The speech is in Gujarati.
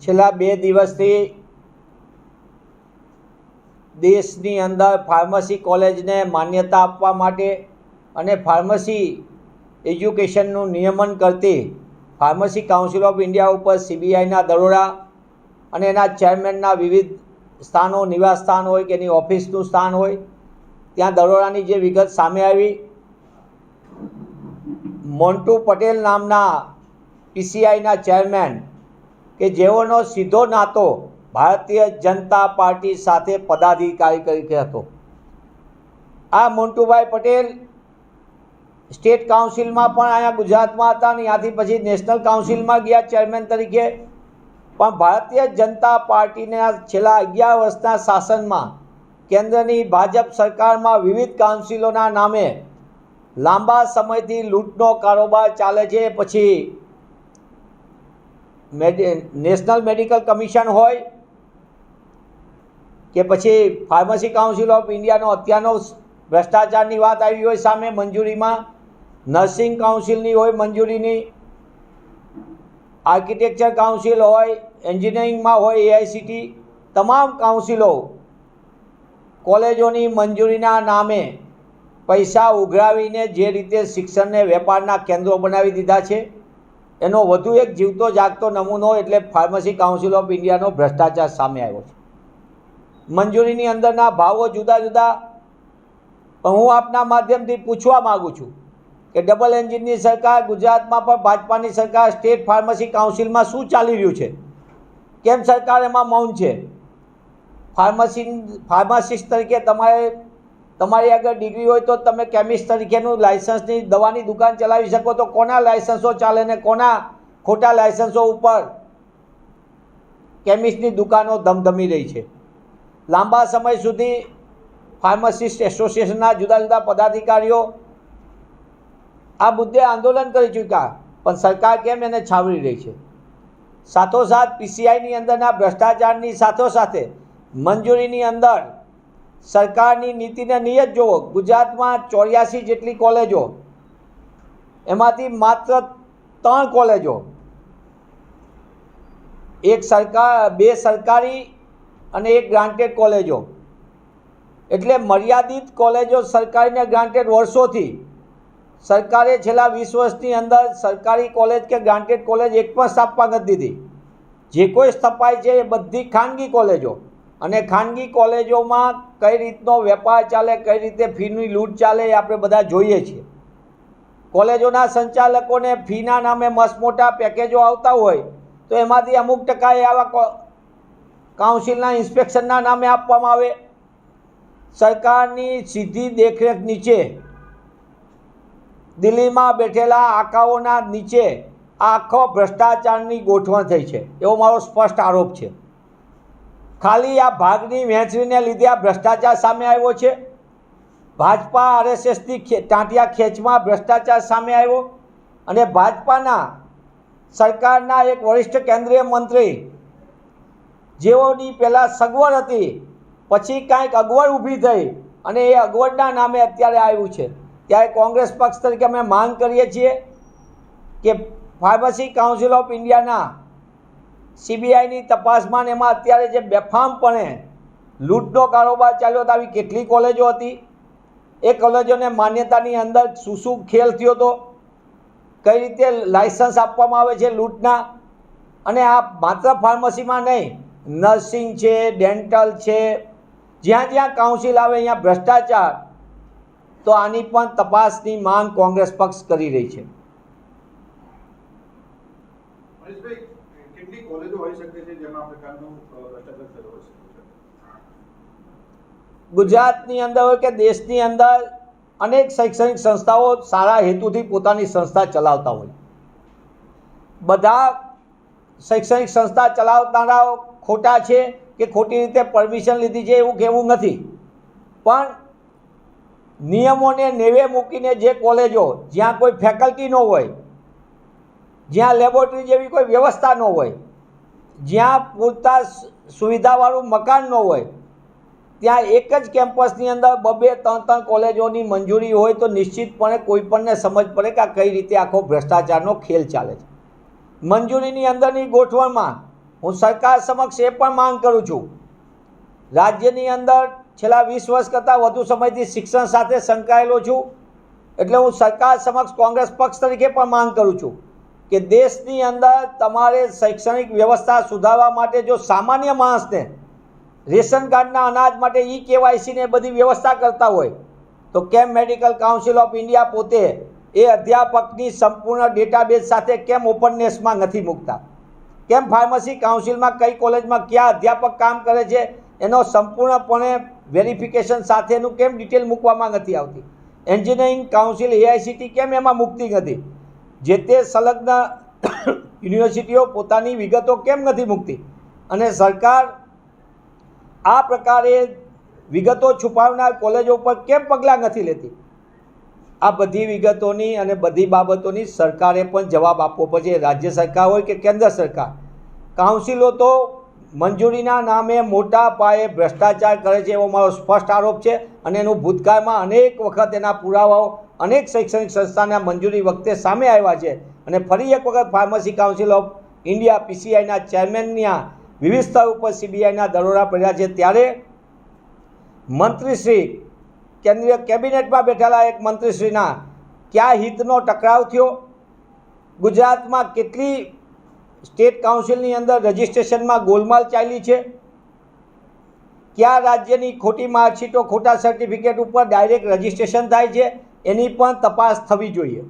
છેલ્લા 2 દિવસથી દેશની અંદર ફાર્મસી કોલેજને માન્યતા આપવા માટે અને ફાર્મસી એજ્યુકેશનનું નિયમન કરતી ફાર્મસી કાઉન્સિલ ઓફ ઇન્ડિયા ઉપર CBIના દરોડા અને એના ચેરમેનના વિવિધ સ્થાનો, નિવાસ સ્થાન હોય કે એની ઓફિસનું સ્થાન હોય, ત્યાં દરોડાની જે વિગત સામે આવી, મોન્ટુ પટેલ નામના PCIના ચેરમેન કે જેઓનો સીધો નાતો ભારતીય જનતા પાર્ટી સાથે પદાધિકારી તરીકે હતો. આ મોન્ટુભાઈ પટેલ સ્ટેટ કાઉન્સિલમાં પણ અહીંયા ગુજરાતમાં હતા અને ત્યાંથી પછી નેશનલ કાઉન્સિલમાં ગયા ચેરમેન તરીકે. પણ ભારતીય જનતા પાર્ટીના છેલ્લા 11 વર્ષના શાસનમાં કેન્દ્રની ભાજપ સરકારમાં વિવિધ કાઉન્સિલોના નામે લાંબા સમયથી લૂંટનો કારોબાર ચાલે છે. પછી નેશનલ મેડિકલ કમિશન હોય કે પછી ફાર્મસી કાઉન્સિલ ઓફ ઇન્ડિયાનો અત્યારનો ભ્રષ્ટાચારની વાત આવી હોય સામે મંજૂરીમાં, નર્સિંગ કાઉન્સિલની હોય મંજૂરીની, આર્કિટેક્ચર કાઉન્સિલ હોય, એન્જિનિયરિંગમાં હોય AICT, તમામ કાઉન્સિલો કોલેજોની મંજૂરીના નામે પૈસા ઉઘરાવીને જે રીતે શિક્ષણને વેપારના કેન્દ્રો બનાવી દીધા છે, એનો વધુ એક જીવતો જાગતો નમૂનો એટલે ફાર્મસી કાઉન્સિલ ઓફ ઇન્ડિયાનો ભ્રષ્ટાચાર સામે આવ્યો છે. મંજૂરીની અંદરના ભાવો જુદા જુદા. પણ હું આપના માધ્યમથી પૂછવા માગું છું કે ડબલ એન્જિનની સરકાર, ગુજરાતમાં પણ ભાજપાની સરકાર, સ્ટેટ ફાર્મસી કાઉન્સિલમાં શું ચાલી રહ્યું છે? કેમ સરકાર એમાં મૌન છે? ફાર્માસિસ્ટ તરીકે તમારી આગળ ડિગ્રી હોય તો તમે કેમિસ્ટ તરીકેનું લાયસન્સની દવાની દુકાન ચલાવી શકો, તો કોના લાયસન્સો ચાલે ને કોના ખોટા લાયસન્સો ઉપર કેમિસ્ટની દુકાનો ધમધમી રહી છે? લાંબા સમય સુધી ફાર્માસિસ્ટ એસોસિએશનના જુદા જુદા પદાધિકારીઓ આ મુદ્દે આંદોલન કરી ચૂક્યા, પણ સરકાર કેમ એને છાવરી રહી છે? સાથોસાથ PCIની અંદરના ભ્રષ્ટાચારની સાથોસાથે મંજૂરીની અંદર સરકારની નીતિને નિયત જુઓ. ગુજરાતમાં 84 જેટલી કોલેજો, એમાંથી માત્ર 3 કોલેજો, 2 સરકારી અને 1 ગ્રાન્ટેડ કોલેજો, એટલે મર્યાદિત કોલેજો સરકારીને ગ્રાન્ટેડ વર્ષોથી. સરકારે છેલ્લા 20 વર્ષની અંદર સરકારી કોલેજ કે ગ્રાન્ટેડ કોલેજ એક પણ સ્થાપવા નથી દીધી. જે કોઈ સ્થપાય છે એ બધી ખાનગી કોલેજો, અને ખાનગી કોલેજોમાં કઈ રીતનો વેપાર ચાલે, કઈ રીતે ફીની લૂંટ ચાલે એ આપણે બધા જોઈએ છીએ. કોલેજોના સંચાલકોને ફીના નામે મસ્ત મોટા પેકેજો આવતા હોય તો એમાંથી અમુક ટકા એ આવા કાઉન્સિલના ઇન્સ્પેક્શનના નામે આપવામાં આવે. સરકારની સીધી દેખરેખ નીચે દિલ્હીમાં બેઠેલા આકાઓના નીચે આખો ભ્રષ્ટાચારની ગોઠવણ થઈ છે, એવો મારો સ્પષ્ટ આરોપ છે. ખાલી આ ભાગની વહેંચણીને લીધે આ ભ્રષ્ટાચાર સામે આવ્યો છે. ભાજપા RSSની ટાંટિયા ખેંચમાં ભ્રષ્ટાચાર સામે આવ્યો, અને ભાજપાના સરકારના એક વરિષ્ઠ કેન્દ્રીય મંત્રી જેઓની પહેલાં સગવડ હતી, પછી કાંઈક અગવડ ઊભી થઈ અને એ અગવડના નામે અત્યારે આવ્યું છે. ત્યારે કોંગ્રેસ પક્ષ તરીકે અમે માંગ કરીએ છીએ કે ફાર્મસી કાઉન્સિલ ઓફ ઇન્ડિયાના CBIની તપાસમાં એમાં અત્યારે જે બેફામપણે લૂંટનો કારોબાર ચાલ્યો હતો, આવી કેટલી કોલેજો હતી, એ કોલેજોને માન્યતાની અંદર શું શું ખેલ થયો હતો, કઈ રીતે લાયસન્સ આપવામાં આવે છે લૂંટના. અને આ માત્ર ફાર્મસીમાં નહીં, નર્સિંગ છે, ડેન્ટલ છે, જ્યાં જ્યાં કાઉન્સિલ આવે અહીંયા ભ્રષ્ટાચાર. તો આની પણ તપાસની માંગ કોંગ્રેસ પક્ષ કરી રહી છે. ગુજરાતની અંદર હોય કે દેશની અંદર અનેક શૈક્ષણિક સંસ્થાઓ સારા હેતુથી પોતાની સંસ્થા ચલાવતા હોય. બધા શૈક્ષણિક સંસ્થા ચલાવનારાઓ ખોટા છે કે ખોટી રીતે પરમિશન લીધી છે એવું કહેવું નથી, પણ નિયમોને નેવે મૂકીને જે કોલેજો જ્યાં કોઈ ફેકલ્ટી ન હોય, જ્યાં લેબોરેટરી જેવી કોઈ વ્યવસ્થા ન હોય, જ્યાં પૂરતા સુવિધાવાળું મકાન ન હોય, ત્યાં એક જ કેમ્પસની અંદર 2-3 કોલેજોની મંજૂરી હોય તો નિશ્ચિતપણે કોઈપણને સમજ પડે કે આ કઈ રીતે આખો ભ્રષ્ટાચારનો ખેલ ચાલે છે. મંજૂરીની અંદરની ગોઠવણમાં હું સરકાર સમક્ષ એ પણ માંગ કરું છું, રાજ્યની અંદર છેલ્લા 20 વર્ષ કરતાં વધુ સમયથી શિક્ષણ સાથે સંકળાયેલો છું, એટલે હું સરકાર સમક્ષ કોંગ્રેસ પક્ષ તરીકે પણ માંગ કરું છું કે દેશની અંદર તમારે શૈક્ષણિક વ્યવસ્થા સુધારવા માટે જો સામાન્ય માણસને રેશન કાર્ડના અનાજ માટે KYC ને બધી વ્યવસ્થા કરતા હોય તો કેમ મેડિકલ કાઉન્સિલ ઓફ ઇન્ડિયા પોતે એ અધ્યાપકની સંપૂર્ણ ડેટાબેઝ સાથે કેમ ઓપનનેસમાં નથી મૂકતા? કેમ ફાર્મસી કાઉન્સિલમાં કઈ કોલેજમાં કયા અધ્યાપક કામ કરે છે એનો સંપૂર્ણપણે વેરિફિકેશન સાથેનું કેમ ડિટેલ મૂકવામાં નથી આવતી? એન્જિનિયરિંગ કાઉન્સિલ AICTE કેમ એમાં મૂકતી નથી? જે તે સંલગ્ન યુનિવર્સિટીઓ પોતાની વિગતો કેમ નથી મૂકતી? અને સરકાર આ પ્રકારે વિગતો છુપાવનાર કોલેજો પર કેમ પગલાં નથી લેતી? આ બધી વિગતોની અને બધી બાબતોની સરકારે પણ જવાબ આપવો પડશે, રાજ્ય સરકાર હોય કે કેન્દ્ર સરકાર. કાઉન્સિલો તો મંજૂરીના નામે મોટા પાયે ભ્રષ્ટાચાર કરે છે એવો મારો સ્પષ્ટ આરોપ છે, અને એનું ભૂતકાળમાં અનેક વખત એના પુરાવાઓ અનેક શૈક્ષણિક સંસ્થાના મંજૂરી વખતે સામે આવ્યા છે. અને ફરી એક વખત ફાર્મસી કાઉન્સિલ ઓફ ઇન્ડિયા PCIના ચેરમેનના વિવિધ સ્તર ઉપર CBIના દરોડા પડ્યા છે, ત્યારે મંત્રીશ્રી કેન્દ્રીય કેબિનેટમાં બેઠેલા એક મંત્રીશ્રીના કયા હિતનો ટકરાવ થયો? ગુજરાતમાં કેટલી સ્ટેટ કાઉન્સિલની અંદર રજિસ્ટ્રેશનમાં ગોલમાલ ચાલી છે? કયા રાજ્યની ખોટી માર્કશીટો ખોટા સર્ટિફિકેટ ઉપર ડાયરેક્ટ રજિસ્ટ્રેશન થાય છે? એની પણ તપાસ થવી જોઈએ.